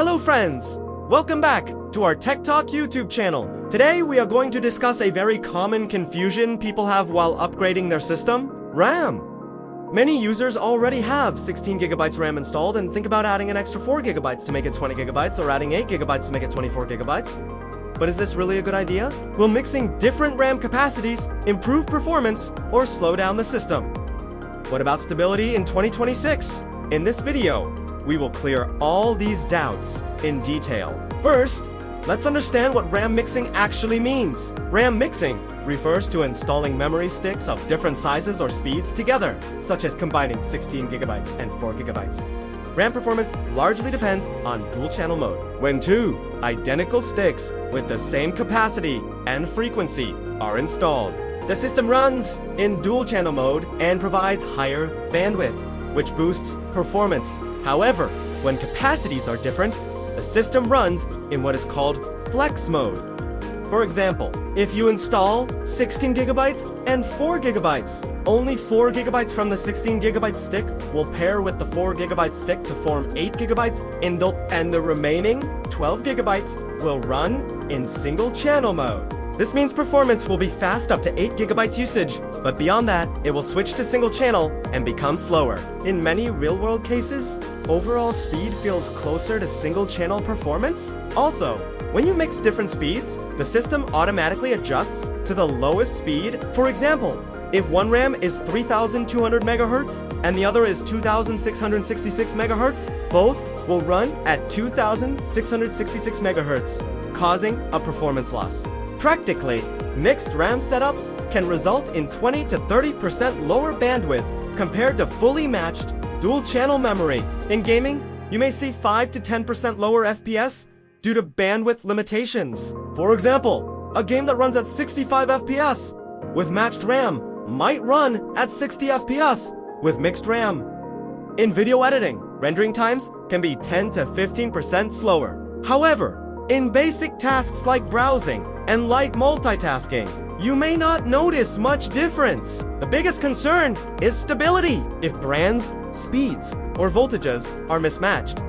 Hello friends! Welcome back to our Tech Talk YouTube channel. Today we are going to discuss a very common confusion people have while upgrading their system: RAM. Many users already have 16GB RAM installed and think about adding an extra 4GB to make it 20GB or adding 8GB to make it 24GB. But is this really a good idea? Will mixing different RAM capacities improve performance or slow down the system? What about stability in 2026? In this video, we will clear all these doubts in detail. First, let's understand what RAM mixing actually means. RAM mixing refers to installing memory sticks of different sizes or speeds together, such as combining 16GB and 4GB. RAM performance largely depends on dual-channel mode. When two identical sticks with the same capacity and frequency are installed, the system runs in dual-channel mode and provides higher bandwidth, which boosts performance. However, when capacities are different, the system runs in what is called flex mode. For example, if you install 16GB and 4GB, only 4GB from the 16GB stick will pair with the 4GB stick to form 8GB, and the remaining 12GB will run in single-channel mode. This means performance will be fast up to 8GB usage, but beyond that, it will switch to single channel and become slower. In many real-world cases, overall speed feels closer to single channel performance. Also, when you mix different speeds, the system automatically adjusts to the lowest speed. For example, if one RAM is 3200 MHz and the other is 2666 MHz, both will run at 2666 MHz, causing a performance loss. Practically, mixed RAM setups can result in 20 to 30% lower bandwidth compared to fully matched dual-channel memory. In gaming, you may see 5 to 10% lower FPS due to bandwidth limitations. For example, a game that runs at 65 FPS with matched RAM might run at 60 FPS with mixed RAM. In video editing, rendering times can be 10 to 15% slower. However, in basic tasks like browsing and light multitasking, you may not notice much difference. The biggest concern is stability. If brands, speeds, or voltages are mismatched,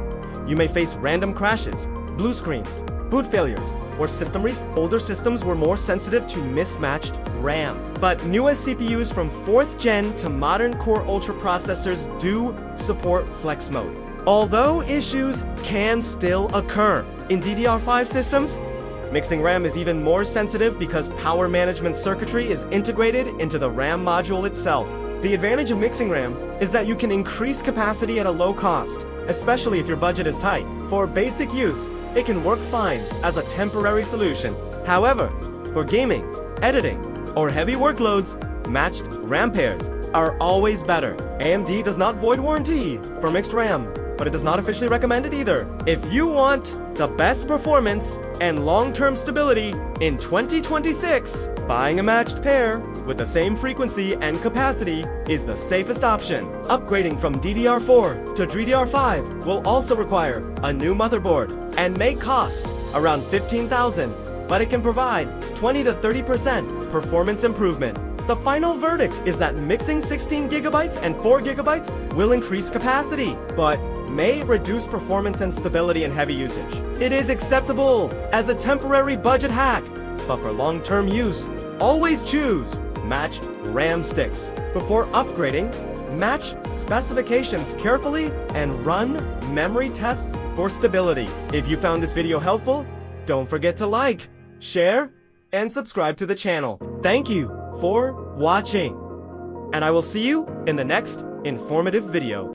you may face random crashes, blue screens, boot failures, or system resets. Older systems were more sensitive to mismatched RAM. But newest CPUs from 4th gen to modern Core Ultra processors do support flex mode. Although issues can still occur. In DDR5 systems, mixing RAM is even more sensitive because power management circuitry is integrated into the RAM module itself. The advantage of mixing RAM is that you can increase capacity at a low cost, especially if your budget is tight. For basic use, it can work fine as a temporary solution. However, for gaming, editing, or heavy workloads, matched RAM pairs are always better. AMD does not void warranty for mixed RAM, but it does not officially recommend it either. If you want the best performance and long-term stability in 2026, buying a matched pair with the same frequency and capacity is the safest option. Upgrading from DDR4 to DDR5 will also require a new motherboard and may cost around $15,000, but it can provide 20 to 30% performance improvement. The final verdict is that mixing 16GB and 4GB will increase capacity, but may reduce performance and stability in heavy usage. It is acceptable as a temporary budget hack, but for long-term use, always choose matched RAM sticks. Before upgrading, match specifications carefully and run memory tests for stability. If you found this video helpful, don't forget to like, share, and subscribe to the channel. Thank you for watching, and I will see you in the next informative video.